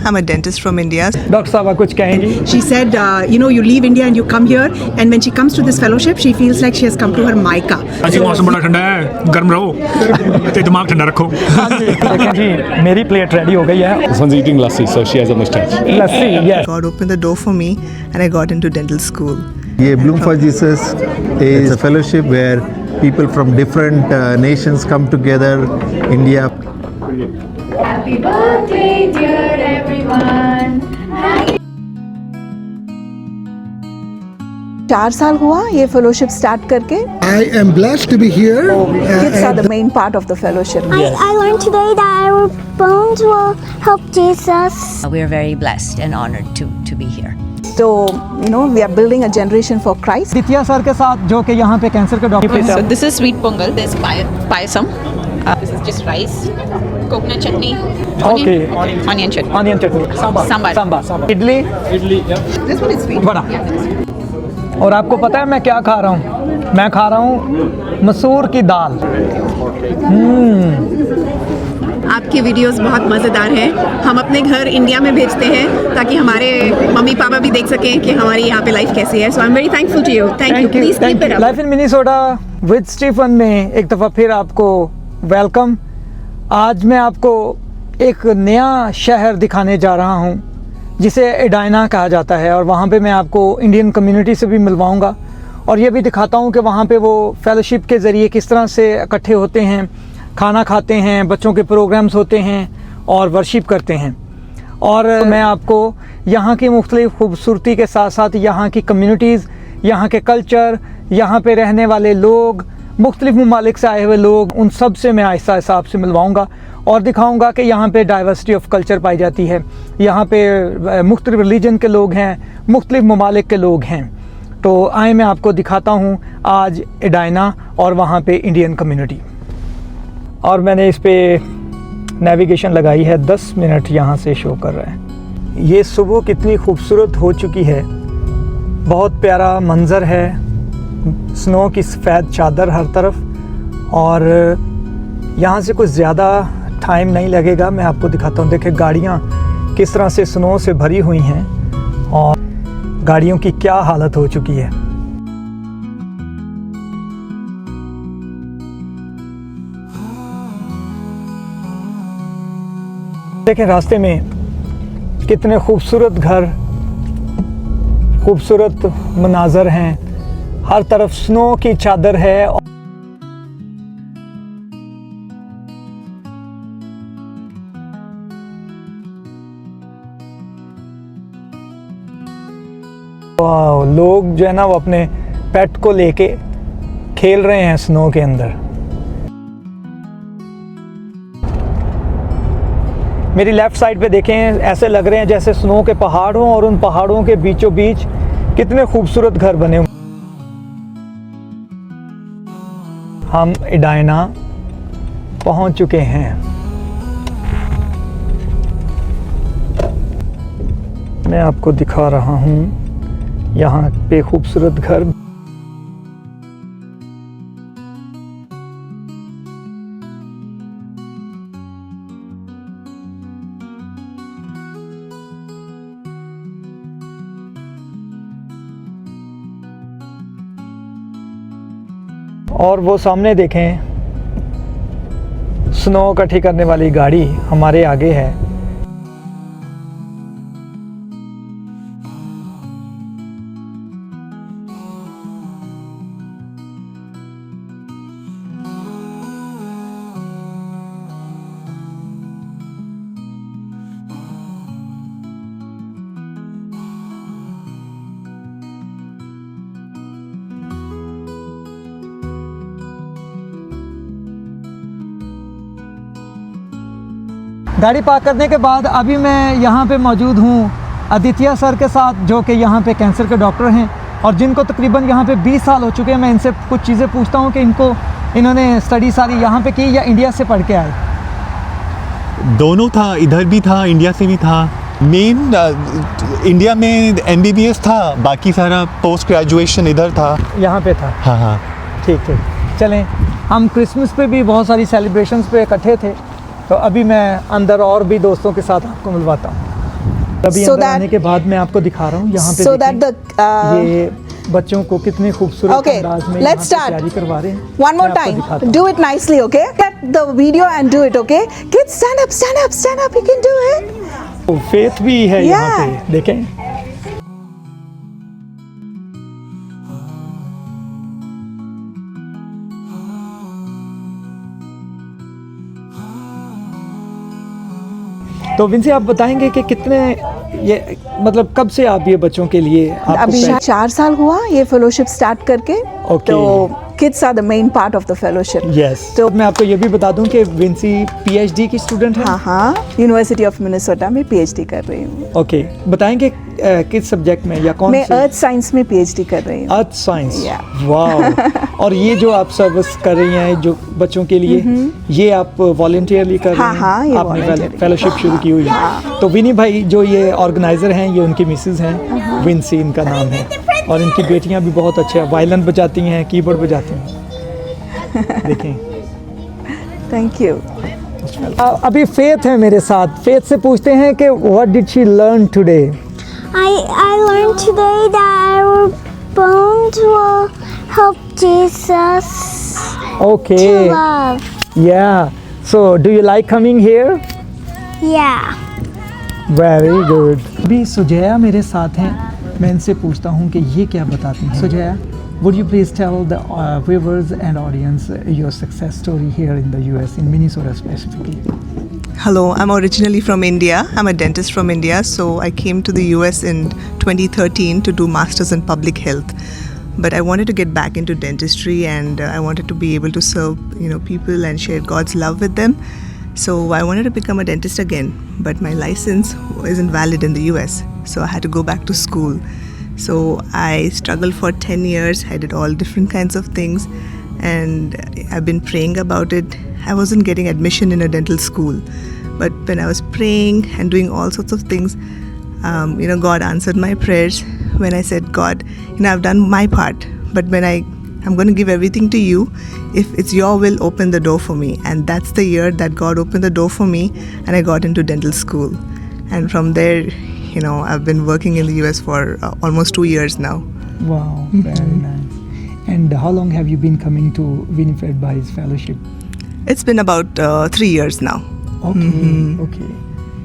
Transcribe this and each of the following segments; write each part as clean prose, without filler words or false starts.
I'm a dentist from India. Doctor साहब कुछ कहेंगी? She said, you leave India and you come here, and when she comes to this fellowship, she feels like she has come to her Maika. आज मौसम बड़ा ठंडा है, गर्म रहो ते दिमाग ठंडा रखो। देखें जी, मेरी प्लेट रेडी हो गई है। This one's eating lassi, so she has a mustache. Lassi, yes. God opened the door for me and I got into dental school. Yeah, Bloom for Jesus is a fellowship where people from different nations come together. India. Happy birthday, dear everyone. 4 साल हुआ ये fellowship start करके। I am blessed to be here. Kids are the main part of the fellowship. I learned today that our bones will help Jesus. We are very blessed and honored to be here. So, we are building a generation for Christ. दित्या sir के साथ जो कि यहाँ पे cancer के doctor. So this is sweet pongal. There's payasam. This is just rice, coconut chutney, onion chutney. Onion chutney. Sambar. Idli. This one is sweet. बड़ा। और आपको पता है मैं क्या खा रहा हूँ? मैं खा रहा हूँ मसूर की दाल। आपके वीडियोस बहुत मज़ेदार हैं। हम अपने घर इंडिया में भेजते हैं ताकि हमारे मम्मी पापा भी देख सकें कि हमारी यहाँ पे लाइफ कैसी है। So I am very thankful to you. Thank you. Please keep it up. Life in Minnesota with Stephen में एक दफ़ा फिर आपको वेलकम। आज मैं आपको एक नया शहर दिखाने जा रहा हूँ जिसे एडाइना कहा जाता है, और वहाँ पे मैं आपको इंडियन कम्युनिटी से भी मिलवाऊँगा और ये भी दिखाता हूँ कि वहाँ पे वो फेलोशिप के ज़रिए किस तरह से इकट्ठे होते हैं, खाना खाते हैं, बच्चों के प्रोग्राम्स होते हैं और वर्शिप करते हैं। और मैं आपको यहाँ की मुख्तलिफ़ खूबसूरती के साथ साथ यहाँ की कम्युनिटीज़, यहाँ के कल्चर, यहाँ पे रहने वाले लोग, मुख्तलिफ़ ममालिक से आए हुए लोग, उन सब से मैं आहिस्ता आहिस्ता आपसे मिलवाऊँगा और दिखाऊँगा कि यहाँ पे डाइवर्सिटी ऑफ कल्चर पाई जाती है। यहाँ पे मुख्तलिफ़ रिलीजन के लोग हैं, मुख्तलिफ़ ममालिक के लोग हैं। तो आए मैं आपको दिखाता हूँ आज एडाइना और वहाँ पे इंडियन कम्युनिटी। और मैंने इस पे नेविगेशन लगाई है, 10 मिनट यहाँ से शो कर रहा है। ये सुबह कितनी खूबसूरत हो चुकी है, बहुत प्यारा मंज़र है, स्नो की सफ़ेद चादर हर तरफ, और यहाँ से कुछ ज़्यादा टाइम नहीं लगेगा। मैं आपको दिखाता हूँ। देखिए गाड़ियाँ किस तरह से स्नो से भरी हुई हैं और गाड़ियों की क्या हालत हो चुकी है। देखें रास्ते में कितने खूबसूरत घर, खूबसूरत मनाजर हैं, हर तरफ स्नो की चादर है। लोग जो है ना वो अपने पेट को लेके खेल रहे हैं स्नो के अंदर। मेरी लेफ़्ट साइड पे देखें, ऐसे लग रहे हैं जैसे स्नो के पहाड़ हों और उन पहाड़ों के बीचों बीच कितने खूबसूरत घर बने हुए। हम एडाइना पहुंच चुके हैं। मैं आपको दिखा रहा हूं यहाँ पे खूबसूरत घर। और वो सामने देखें, स्नो इकट्ठी करने वाली गाड़ी हमारे आगे है। गाड़ी पार्क करने के बाद अभी मैं यहाँ पे मौजूद हूँ आदित्य सर के साथ, जो कि यहाँ पे कैंसर के डॉक्टर हैं और जिनको तकरीबन यहाँ पे 20 साल हो चुके हैं। मैं इनसे कुछ चीज़ें पूछता हूँ कि इन्होंने स्टडी सारी यहाँ पे की या इंडिया से पढ़ के आए? दोनों था, इधर भी था, इंडिया से भी था। मेन इंडिया में MBBS था, बाकी सारा पोस्ट ग्रेजुएशन इधर था, यहाँ पे था। हाँ। ठीक। चलें, हम क्रिसमस पे भी बहुत सारी सेलिब्रेशंस पे इकट्ठे थे, तो अभी मैं अंदर और भी दोस्तों के साथ आपको मिलवाता हूँ। अभी So अंदर that- आने के बाद मैं आपको दिखा रहा हूँ यहाँ पे So that देखें, ये बच्चों को कितने खूबसूरत Okay, अंदाज में let's यहाँ पे start. तैयारी करवा रहे हैं। One more मैं आपको time. दिखाता हूँ। Do it nicely, okay? Get the video and do it, okay? Kids, stand up, stand up, stand up. You can do it. तो फेथ भी है यहाँ Yeah. पे, देखें। तो विंसी आप बताएंगे कि कितने ये मतलब कब से आप ये बच्चों के लिए आपको अभी 4 साल हुआ ये फेलोशिप स्टार्ट करके। Okay. तो kids are the main part of the fellowship. Yes तो मैं आपको ये भी बता दूं कि विंसी पीएचडी की स्टूडेंट है। हाँ, यूनिवर्सिटी ऑफ मिनेसोटा में पीएचडी कर रही हूँ। ओके बताएंगे किस सब्जेक्ट में या कौन मैं से? अर्थ साइंस में पीएचडी कर रही हूँ। Earth science. Yeah. वाओ। और ये जो आप सर्विस कर रही हैं जो बच्चों के लिए ये आप वॉलंटियरली कर रही हैं? हाँ, ये आपने voluntarily। फेलोशिप शुरू की हुई है। तो विनी भाई जो ये ऑर्गेनाइजर हैं ये उनकी मिसेज हैं, विंसी इनका नाम है और इनकी बेटियां भी बहुत अच्छे हैं, वायलिन बजाती हैं, कीबोर्ड बजाती हैं। देखें। Thank you. अभी फेथ है मेरे साथ। फेथ से पूछते हैं कि what did she learn today? I learned today that our bones will help Jesus Okay. to love. Yeah. So, do you like coming here? Yeah. Very good. अभी सुजया मेरे साथ हैं। मैं इनसे पूछता हूँ कि ये क्या बताती हैं। सुजया, would you please tell the viewers and audience your success story here in the US, in Minnesota specifically? Hello, I'm originally from India. I'm a dentist from India, so I came to the US in 2013 to do Masters in Public Health. But I wanted to get back into dentistry, and I wanted to be able to serve, people and share God's love with them. So I wanted to become a dentist again, but my license isn't valid in the US, so I had to go back to school. So I struggled for 10 years. I did all different kinds of things, and I've been praying about it. I wasn't getting admission in a dental school, but when I was praying and doing all sorts of things, God answered my prayers when I said, God, I've done my part, but when I'm going to give everything to you. If it's your will, open the door for me. And that's the year that God opened the door for me, and I got into dental school. And from there, I've been working in the US for almost 2 years now. Wow, very nice. And how long have you been coming to Winifred Bai's fellowship? It's been about 3 years now. Okay, okay.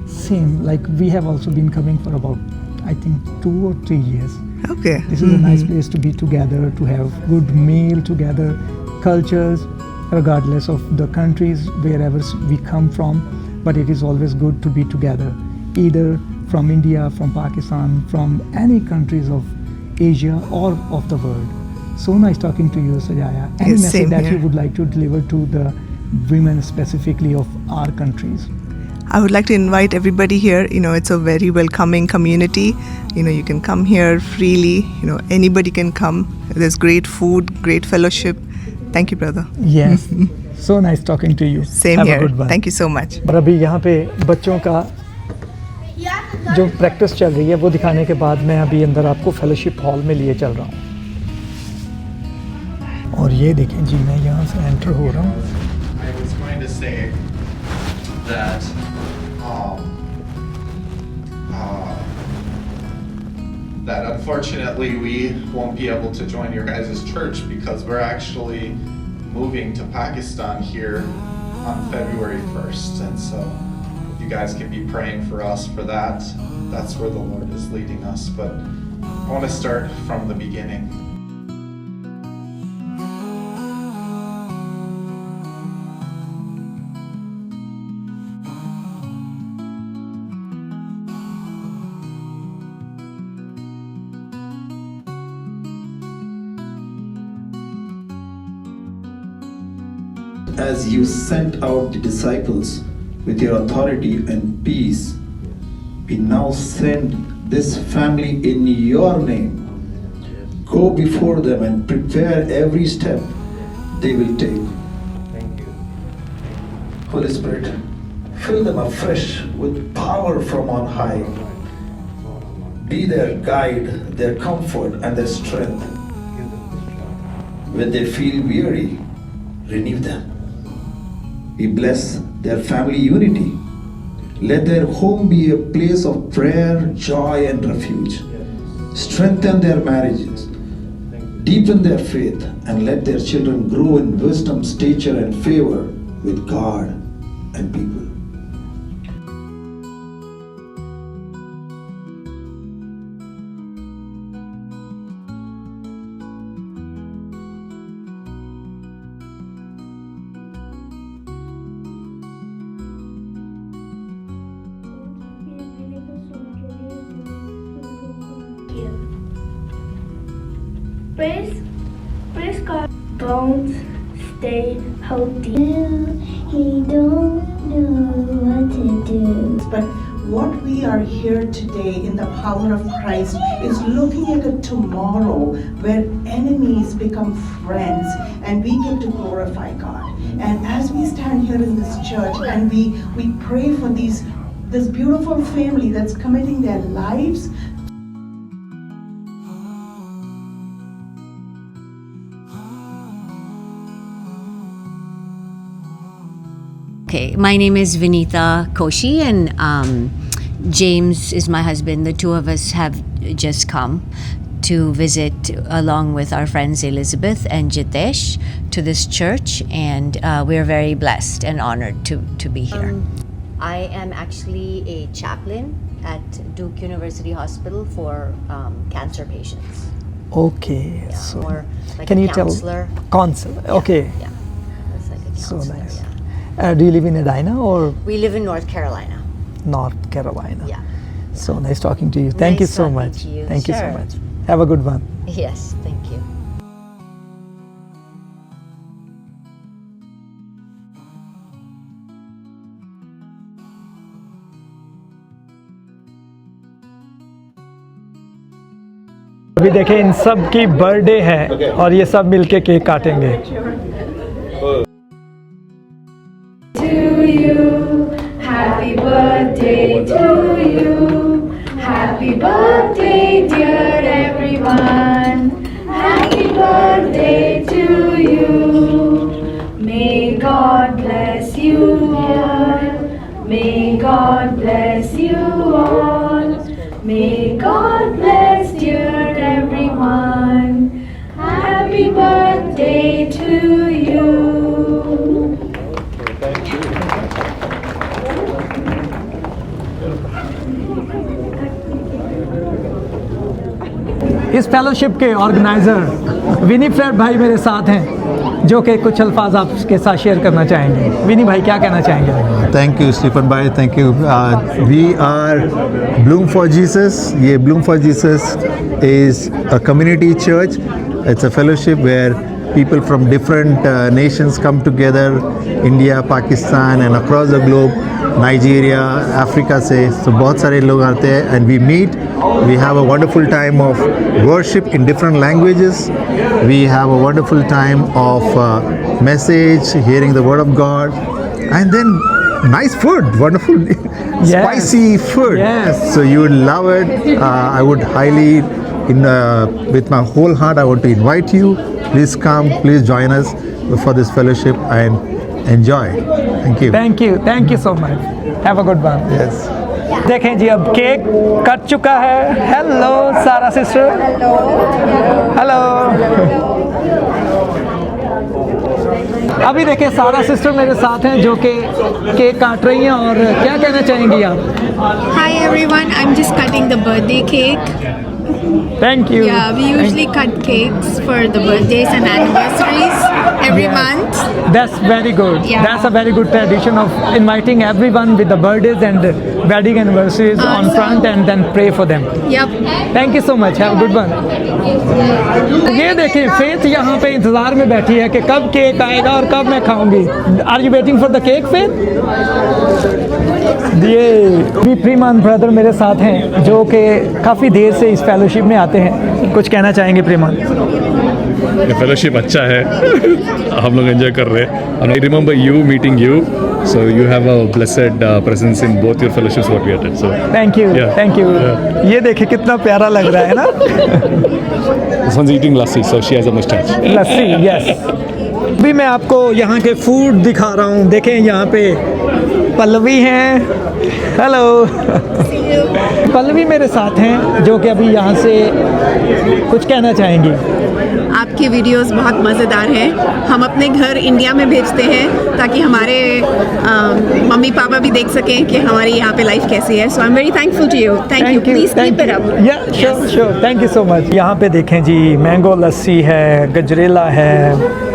Same, like we have also been coming for about, I think, 2 or 3 years. Okay. This is a nice place to be together, to have good meal together, cultures, regardless of the countries, wherever we come from. But it is always good to be together, either from India, from Pakistan, from any countries of Asia or of the world. So nice talking to you, Sajaya. Any Yes, message same that here. you would like to deliver to the women specifically of our countries? I would like to invite everybody here. It's a very welcoming community. You can come here freely. Anybody can come. There's great food, great fellowship. Thank you, brother. Yes. So nice talking to you. Same Have here. a good one. Thank you so much. और अभी यहाँ पे बच्चों का जो practice चल रही है वो दिखाने के बाद मैं अभी अंदर आपको फेलोशिप हॉल में लिए चल रहा हूँ। और ये देखें जी, मैं यहाँ से एंटर हो रहा हूँ। I was going to say that that unfortunately we won't be able to join your guys' church because we're actually moving to Pakistan here on February 1st. And so if you guys can be praying for us for that, that's where the Lord is leading us. But I want to start from the beginning. As you sent out the disciples with your authority and peace, we now send this family in your name. Go before them and prepare every step they will take. Thank you. Holy Spirit, fill them afresh with power from on high. Be their guide, their comfort, and their strength. When they feel weary, renew them. We bless their family unity. Let their home be a place of prayer, joy, and refuge. Strengthen their marriages, deepen their faith, and let their children grow in wisdom, stature, and favor with God and people. Praise God. Bones stay healthy. He don't know what to do. But what we are here today in the power of Christ is looking at a tomorrow where enemies become friends and we get to glorify God. And as we stand here in this church and we pray for this beautiful family that's committing their lives. Okay, my name is Vinita Koshi, and James is my husband. The two of us have just come to visit along with our friends Elizabeth and Jitesh to this church, and we're very blessed and honored to be here. I am actually a chaplain at Duke University Hospital for cancer patients. Okay, Yeah, so more like can a you counselor. Counselor, okay. Yeah, it's like a So counselor, nice. yeah. Do you live in Edina or We live in North Carolina. North Carolina? Yeah. So nice talking to you. Thank you Nice so talking much. to you. Thank you so Sure. much. Have a good one. Yes, thank you. अभी देखें इन सब की birthday है और ये सब मिलके cake काटेंगे. To you, happy birthday to you. Happy birthday, dear everyone. Happy birthday to you. May God bless you all. May God bless you all. May God bless dear everyone. Happy birthday to you. इस fellowship के organiser विनीफ्रेड भाई मेरे साथ हैं जो कि कुछ अल्फाज आपके साथ शेयर करना चाहेंगे. विनी भाई क्या कहना चाहेंगे? Thank you, Stephen Bhai. Thank you. We are Bloom for Jesus. Yeah, Bloom for Jesus is a community church. It's a fellowship where people from different nations come together. India, Pakistan, and across the globe. Nigeria, Africa से so बहुत सारे लोग आते हैं and we meet. We have a wonderful time of worship in different languages. We have a wonderful time of message, hearing the word of God, and then nice food, wonderful spicy food. Yes. So you would love it. I would highly, with my whole heart, I want to invite you. Please come, please join us for this fellowship and enjoy. Thank you. Thank you so much. Have a good one. Yes. देखें जी अब cake cut चुका है. Hello सारा sister. Hello. अभी देखें सारा sister मेरे साथ हैं जो कि केक काट रही हैं और क्या कहना चाहेंगी आप? Hi everyone, I'm just cutting the birthday cake. Thank you. Yeah, we usually cut cakes for the birthdays and anniversaries every month. That's very good. Yeah. That's a very good tradition of inviting everyone with the birthdays and wedding anniversaries on front and then pray for them. Yep. Thank you so much. Have a good one. ये देखें faith यहाँ पे इंतज़ार में बैठी है कि कब केक आएगा और कब मैं खाऊंगी. Are you waiting for the cake, Faith? ये प्रीमान ब्रदर मेरे साथ हैं जो कि काफ़ी देर से इस फेलोशिप में आते हैं. कुछ कहना चाहेंगे प्रीमान? ये फेलोशिप अच्छा है. हम लोग एंजॉय कर रहे हैं. And I remember you meeting you. So you have a blessed presence in both your fellowships what we attend. So Thank you. Yeah. Thank you. Yeah. ये देखिए कितना प्यारा लग रहा है ना. This one's eating lassi, so she has a mustache. Lassi, yes. अभी मैं आपको यहाँ के फूड दिखा रहा हूँ. देखें यहाँ पे पल्लवी हैं, हेलो। पल्लवी मेरे साथ हैं जो कि अभी यहाँ से कुछ कहना चाहेंगी। आपके वीडियोस बहुत मज़ेदार हैं। हम अपने घर इंडिया में भेजते हैं ताकि हमारे मम्मी पापा भी देख सकें कि हमारी यहाँ पे लाइफ कैसी है। So I am very thankful to you. Thank you. Please keep it up. Yeah sure sure, thank you so much. यहाँ पे देखें जी, मैंगो लस्सी है, गजरेला है।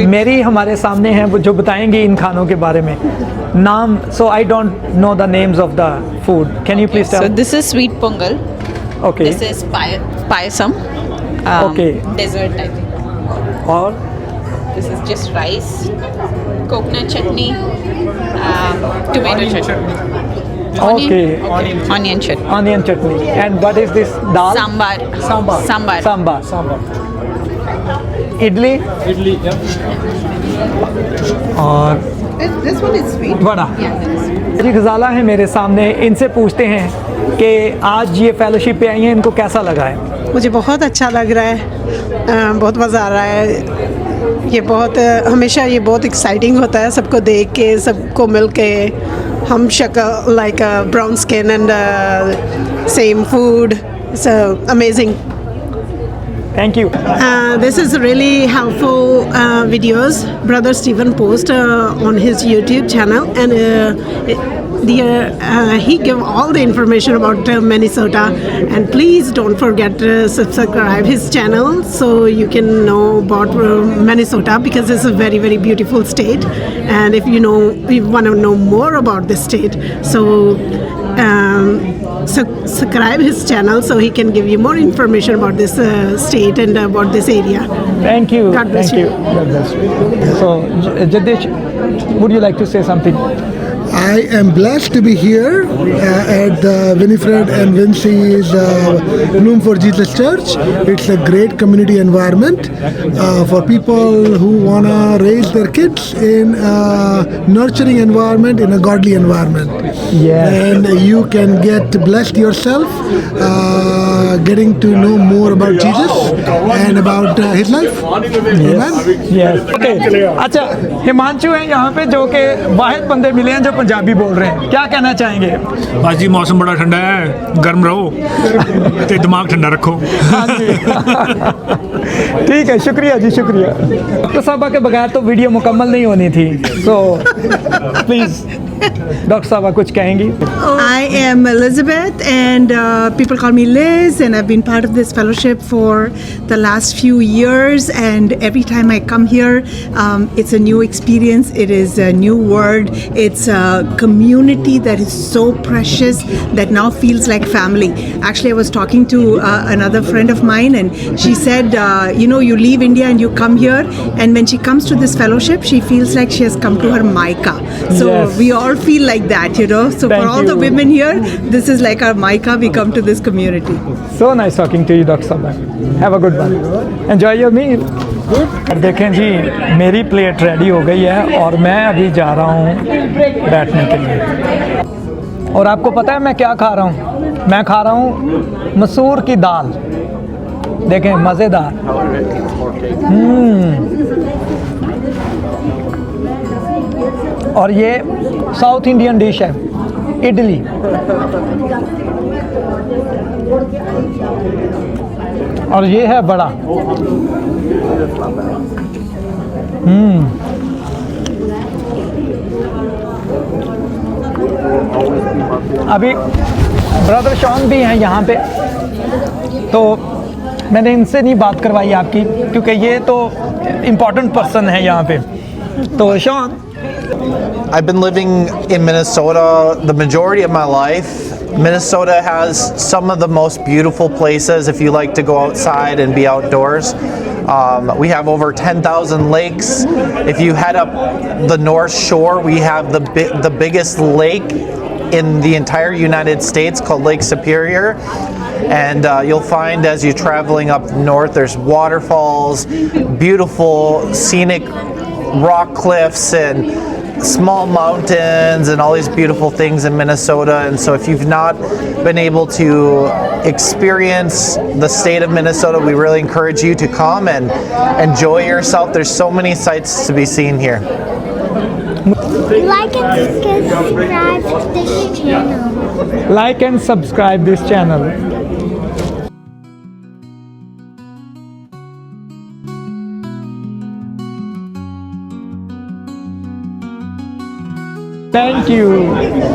मेरी हमारे सामने हैं वो जो बताएंगे इन खानों के बारे में नाम। So I don't know the names of the food, can you please tell? So this is sweet pongal. Okay. This is payasam. Okay. Dessert type. और This is just rice, coconut chutney, tomato chutney. Okay. Onion chutney. Onion chutney. And what is this? Dal? Sambar. Sambar. Sambar. Sambar. Sambar. Idli? Idli, और This one is sweet. Vada. जी गजाला है मेरे सामने, इनसे पूछते हैं कि आज ये फेलोशिप पे आई हैं, इनको कैसा लगा है? मुझे बहुत अच्छा लग रहा है, बहुत मज़ा आ रहा है। ये बहुत हमेशा ये बहुत एक्साइटिंग होता है सबको देख के, सबको मिल के। हम शक्ल like brown skin and same food, it's amazing. Thank you. This is really helpful videos Brother Stephen post on his YouTube channel, and he give all the information about Minnesota. And please don't forget to subscribe his channel so you can know about Minnesota, because it's a very very beautiful state. And if you want to know more about this state, so subscribe his channel so he can give you more information about this state and about this area. Thank you. God bless Thank you. you. God bless you. So, Jagdish, would you like to say something? I am blessed to be here at the Winifred and Vincey's Bloom for Jesus Church. It's a great community environment for people who want to raise their kids in a nurturing environment, in a godly environment. Yeah. And you can get blessed yourself getting to know more about Jesus and about his life. Amen. Yes. Okay. अच्छा, हिमांशु हैं यहाँ पे जो कि वाहिद बंदे मिले हैं जो पंजाबी बोल रहे हैं, क्या कहना चाहेंगे? बस जी मौसम बड़ा ठंडा है, गर्म रहो ते दिमाग ठंडा रखो। हाँ जी। ठीक है, शुक्रिया जी, शुक्रिया। डॉक्टर साहबा के बगैर तो वीडियो मुकम्मल नहीं होनी थी, so प्लीज डॉक्टर साहबा कुछ कहेंगी? I am Elizabeth, and people call me Liz, and I've been part of this fellowship for the last few years, and every time I come here, it's a new experience, it is a new word, it's a community that is so precious that now feels like family. Actually, I was talking to another friend of mine, and she said, you leave India and you come here, and when she comes to this fellowship, she feels like she has come to her Maika. So Yes. we all feel like that, So Thank for all the you. women here, this is like our Maika. We come to this community. So nice talking to you, Dr. Sabha. Have a good one. Enjoy your meal. देखें जी, मेरी plate ready हो गई है और मैं अभी जा रहा हूँ बैठने के लिए। और आपको पता है मैं क्या खा रहा हूँ? मैं खा रहा हूँ मसूर की दाल। देखें, मज़ेदार। और ये साउथ इंडियन डिश है, इडली। और ये है बड़ा। अभी ब्रदर शॉन भी हैं यहाँ पे, तो मैंने इनसे नहीं बात करवाई आपकी, क्योंकि ये तो इम्पोर्टेंट पर्सन है यहाँ पे। तो Shawn, I've been living in Minnesota the majority of my life. Minnesota has some of the most beautiful places if you like to go outside and be outdoors. We have over 10,000 lakes. If you head up the North Shore, we have the biggest lake in the entire United States called Lake Superior. And you'll find as you're traveling up north, there's waterfalls, beautiful scenic rock cliffs, and small mountains, and all these beautiful things in Minnesota. And so if you've not been able to experience the state of Minnesota, we really encourage you to come and enjoy yourself. There's so many sights to be seen here. Like and subscribe this channel. Like and subscribe this channel. Thank you.